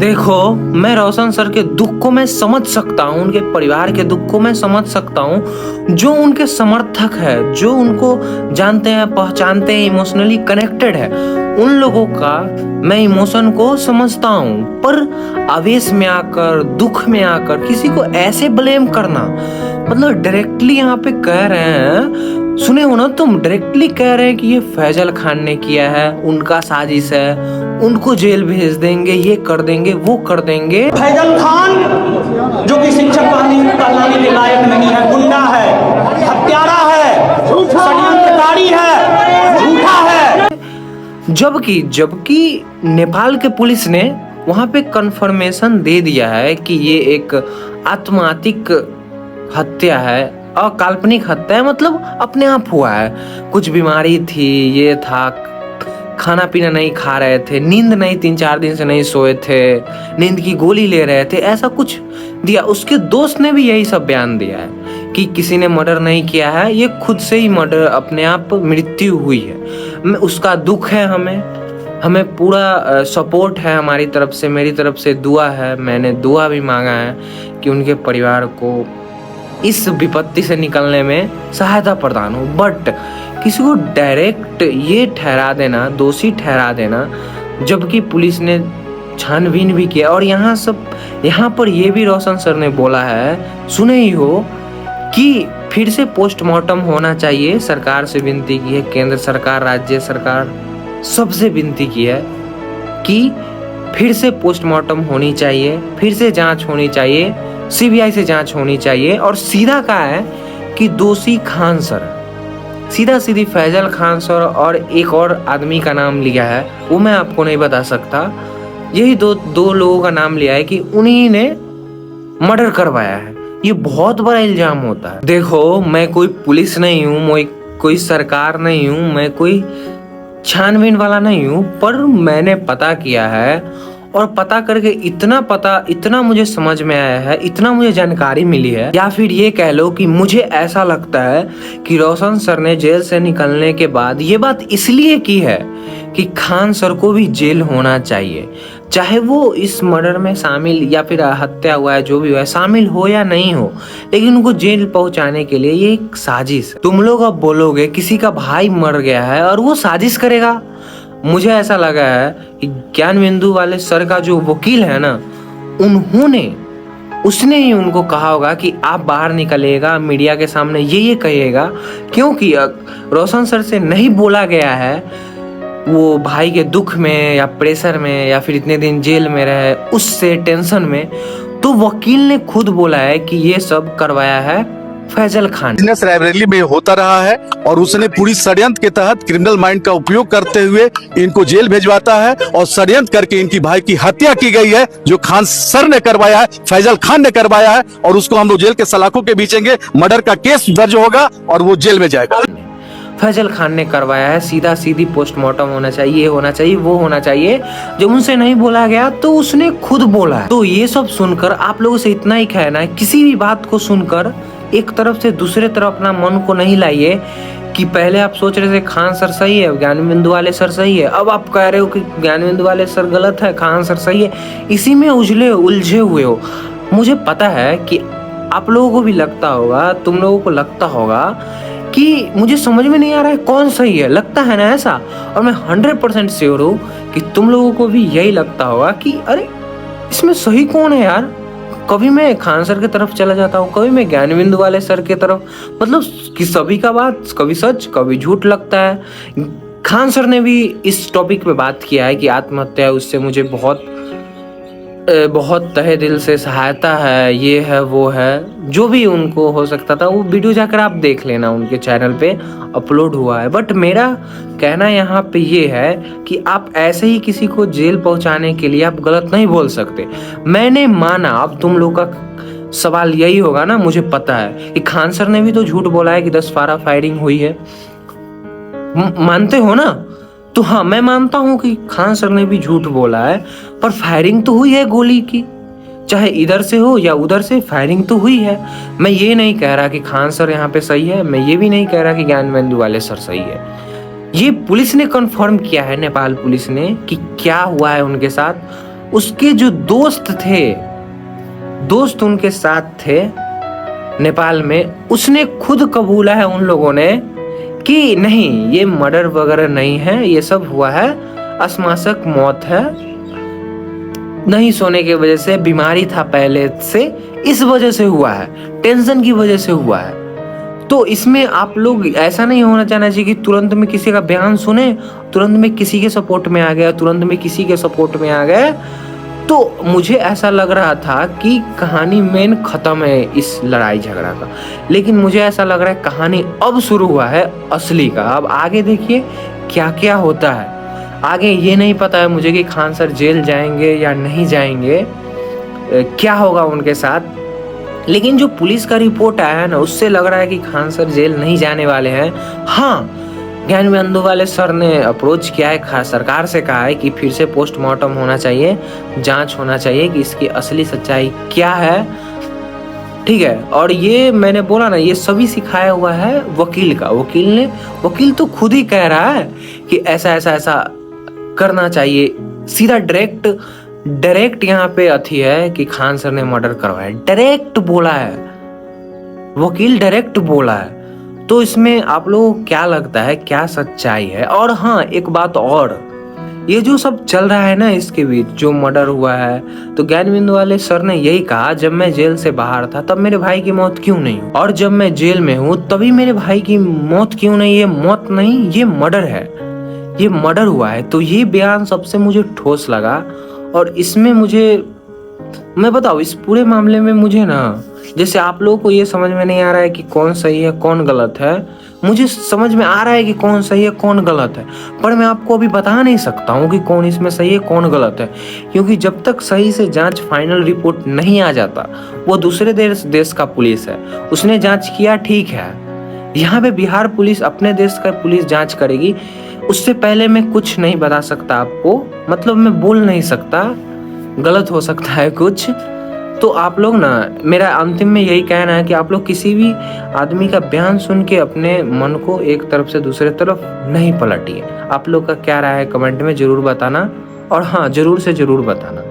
देखो, मैं रोशन सर के दुख को मैं समझ सकता हूँ, उनके परिवार के दुख को मैं समझ सकता हूँ। जो उनके समर्थक है, जो उनको जानते हैं, पहचानते हैं, इमोशनली कनेक्टेड है, उन लोगों का मैं इमोशन को समझता हूँ। पर आवेश में आकर, दुख में आकर किसी को ऐसे ब्लेम करना, मतलब डायरेक्टली यहाँ पे कह रहे हैं, सुने हो ना तुम, डायरेक्टली कह रहे हैं कि ये फैजल खान ने किया है, उनका साजिश है, उनको जेल भेज देंगे, ये कर देंगे, वो कर देंगे। फैजल खान जो कि शिक्षक कहलाने के लायक नहीं है, गुंडा है, हत्यारा है, षड्यंत्रकारी है, झूठा है। जबकि नेपाल के पुलिस ने वहां पे कंफर्मेशन दे दिया है कि ये एक आत्मातिक हत्या है, अकाल्पनिक हत्या है, मतलब अपने आप हुआ है। कुछ बीमारी थी, ये था, खाना पीना नहीं खा रहे थे, नींद नहीं, 3-4 दिन से नहीं सोए थे, नींद की गोली ले रहे थे, ऐसा कुछ दिया। उसके दोस्त ने भी यही सब बयान दिया है कि किसी ने मर्डर नहीं किया है, ये खुद से ही मर्डर, अपने आप मृत्यु हुई है। उसका दुख है, हमें पूरा सपोर्ट है हमारी तरफ से, मेरी तरफ से दुआ है। मैंने दुआ भी मांगा है कि उनके परिवार को इस विपत्ति से निकलने में सहायता प्रदान हो। बट किसी को डायरेक्ट ये ठहरा देना, दोषी ठहरा देना, जबकि पुलिस ने छानबीन भी किया। और यहाँ पर ये भी रोशन सर ने बोला है, सुने ही हो, कि फिर से पोस्टमार्टम होना चाहिए। सरकार से विनती की है, केंद्र सरकार, राज्य सरकार, सबसे विनती की है कि फिर से पोस्टमार्टम होनी चाहिए, फिर से जांच होनी चाहिए, सीबीआई से जांच होनी चाहिए। और सीधा कहा है कि दोषी खान सर, सीधा सीधी फैजल खान सर, और एक और आदमी का नाम लिया है, वो मैं आपको नहीं बता सकता। यही दो लोगों का नाम लिया है कि उन्हीं ने मर्डर करवाया है। ये बहुत बड़ा इल्जाम होता है। देखो, मैं कोई पुलिस नहीं हूँ, मैं कोई सरकार नहीं हूँ, मैं कोई छानबीन वाला नहीं हूँ, पर मैंने पता किया है। और पता करके इतना मुझे समझ में आया है, इतना मुझे जानकारी मिली है, या फिर ये कह लो कि मुझे ऐसा लगता है कि रोशन सर ने जेल से निकलने के बाद ये बात इसलिए की है कि खान सर को भी जेल होना चाहिए, चाहे वो इस मर्डर में शामिल या फिर हत्या हुआ है, जो भी हुआ है, शामिल हो या नहीं हो, लेकिन उनको जेल पहुंचाने के लिए ये एक साजिश है। तुम लोग अब बोलोगे किसी का भाई मर गया है और वो साजिश करेगा। मुझे ऐसा लगा है कि ज्ञानबिंदु वाले सर का जो वकील है ना, उसने ही उनको कहा होगा कि आप बाहर निकलिएगा, मीडिया के सामने ये कहिएगा, क्योंकि रोशन सर से नहीं बोला गया है वो भाई के दुख में या प्रेशर में या फिर इतने दिन जेल में रहे उससे टेंशन में, तो वकील ने खुद बोला है कि ये सब करवाया है फैजल खान। बिजनेस रायबरेली में होता रहा है और उसने पूरी षड्यंत्र के तहत क्रिमिनल माइंड का उपयोग करते हुए इनको जेल भेजवाता है और षड्यंत्र करके इनकी भाई की हत्या की गई है, जो खान सर ने करवाया है, फैजल खान ने करवाया है। और उसको हम लोग जेल के सलाखों के बीचेंगे, मर्डर का केस दर्ज होगा और वो जेल में जाएगा। फैजल खान ने करवाया है, सीधा सीधी पोस्टमार्टम होना चाहिए, ये होना चाहिए, वो होना चाहिए। जब उनसे नहीं बोला गया तो उसने खुद बोला है। तो ये सब सुनकर आप लोगों से इतना ही कहना है, किसी भी बात को सुनकर एक तरफ से दूसरे तरफ अपना मन को नहीं लाइए कि पहले आप सोच रहे थे खान सर सही है, ज्ञानबिंदु वाले सर सही है, अब आप कह रहे हो कि ज्ञानबिंदु वाले सर गलत है, खान सर सही है। इसी में उलझे हुए हो। मुझे पता है कि आप लोगों को भी लगता होगा, तुम लोगों को लगता होगा कि मुझे समझ में नहीं आ रहा है कौन सही है, लगता है ना ऐसा। और मैं 100% श्योर हूँ कि तुम लोगों को भी यही लगता होगा कि अरे इसमें सही कौन है यार। कभी मैं खान सर की तरफ चला जाता हूँ, कभी मैं ज्ञानबिंदु वाले सर की तरफ, मतलब कि सभी का बात कभी सच कभी झूठ लगता है। खान सर ने भी इस टॉपिक पे बात किया है कि आत्महत्या है, उससे मुझे बहुत तहे दिल से सहायता है, ये है वो है, जो भी उनको हो सकता था वो वीडियो जाकर आप देख लेना, उनके चैनल पे अपलोड हुआ है। बट मेरा कहना यहाँ पे ये है कि आप ऐसे ही किसी को जेल पहुंचाने के लिए आप गलत नहीं बोल सकते। मैंने माना, अब तुम लोग का सवाल यही होगा ना, मुझे पता है कि खान सर ने भी तो झूठ बोला है कि 10 फायरिंग फायरिंग हुई है, मानते हो ना? तो हाँ, मैं मानता हूँ कि खान सर ने भी झूठ बोला है, पर फायरिंग तो हुई है गोली की, चाहे इधर से हो या उधर से, फायरिंग तो हुई है। मैं ये नहीं कह रहा कि खान सर यहाँ पे सही है, मैं ये भी नहीं कह रहा कि ज्ञानबिंदु वाले सर सही है। ये पुलिस ने कंफर्म किया है, नेपाल पुलिस ने, कि क्या हुआ है उनके साथ। उसके जो दोस्त उनके साथ थे नेपाल में, उसने खुद कबूला है उन लोगों ने कि नहीं ये मर्डर वगैरह नहीं है, ये सब हुआ है असमासक मौत है, नहीं सोने की वजह से, बीमारी था पहले से, इस वजह से हुआ है, टेंशन की वजह से हुआ है। तो इसमें आप लोग ऐसा नहीं होना चाहना चाहिए कि तुरंत में किसी का बयान सुने, तुरंत में किसी के सपोर्ट में आ गया, तुरंत में किसी के सपोर्ट में आ गए। तो मुझे ऐसा लग रहा था कि कहानी मेन खत्म है इस लड़ाई झगड़ा का, लेकिन मुझे ऐसा लग रहा है कहानी अब शुरू हुआ है असली का। अब आगे देखिए क्या क्या होता है आगे, ये नहीं पता है मुझे कि खान सर जेल जाएंगे या नहीं जाएंगे, क्या होगा उनके साथ। लेकिन जो पुलिस का रिपोर्ट आया है ना, उससे लग रहा है कि खान सर जेल नहीं जाने वाले हैं। हाँ, ज्ञानबंधु वाले सर ने अप्रोच किया है, सरकार से कहा है कि फिर से पोस्टमार्टम होना चाहिए, जांच होना चाहिए कि इसकी असली सच्चाई क्या है, ठीक है। और ये मैंने बोला ना, ये सभी सिखाया हुआ है वकील का। वकील तो खुद ही कह रहा है कि ऐसा ऐसा ऐसा करना चाहिए, सीधा डायरेक्ट यहाँ पे अथी है कि खान सर ने मर्डर करवाया, डायरेक्ट बोला है वकील, डायरेक्ट बोला है। तो इसमें आप लोगों को क्या लगता है, क्या सच्चाई है? और हाँ, एक बात और, ये जो सब चल रहा है ना इसके बीच, जो मर्डर हुआ है, तो ज्ञानबिंदु वाले सर ने यही कहा, जब मैं जेल से बाहर था तब मेरे भाई की मौत क्यों नहीं हुई, और जब मैं जेल में हूँ तभी मेरे भाई की मौत क्यों नहीं। ये मौत नहीं, ये मर्डर है, ये मर्डर हुआ है। तो ये बयान सबसे मुझे ठोस लगा। और इसमें मैं बताऊँ, इस पूरे मामले में मुझे ना, जैसे आप लोगों को ये समझ में नहीं आ रहा है कि कौन सही है कौन गलत है, मुझे समझ में आ रहा है कि कौन सही है कौन गलत है, पर मैं आपको अभी बता नहीं सकता हूँ कि कौन इसमें सही है कौन गलत है, क्योंकि जब तक सही से जांच फाइनल रिपोर्ट नहीं आ जाता, वो दूसरे देश का पुलिस है, उसने जांच किया, ठीक है। यहाँ पे बिहार पुलिस अपने देश का पुलिस जांच करेगी, उससे पहले मैं कुछ नहीं बता सकता आपको, मतलब मैं बोल नहीं सकता, गलत हो सकता है कुछ। तो आप लोग ना, मेरा अंतिम में यही कहना है कि आप लोग किसी भी आदमी का बयान सुन के अपने मन को एक तरफ से दूसरे तरफ नहीं पलटिए। आप लोग का क्या राय है कमेंट में जरूर बताना, और हाँ, जरूर से जरूर बताना।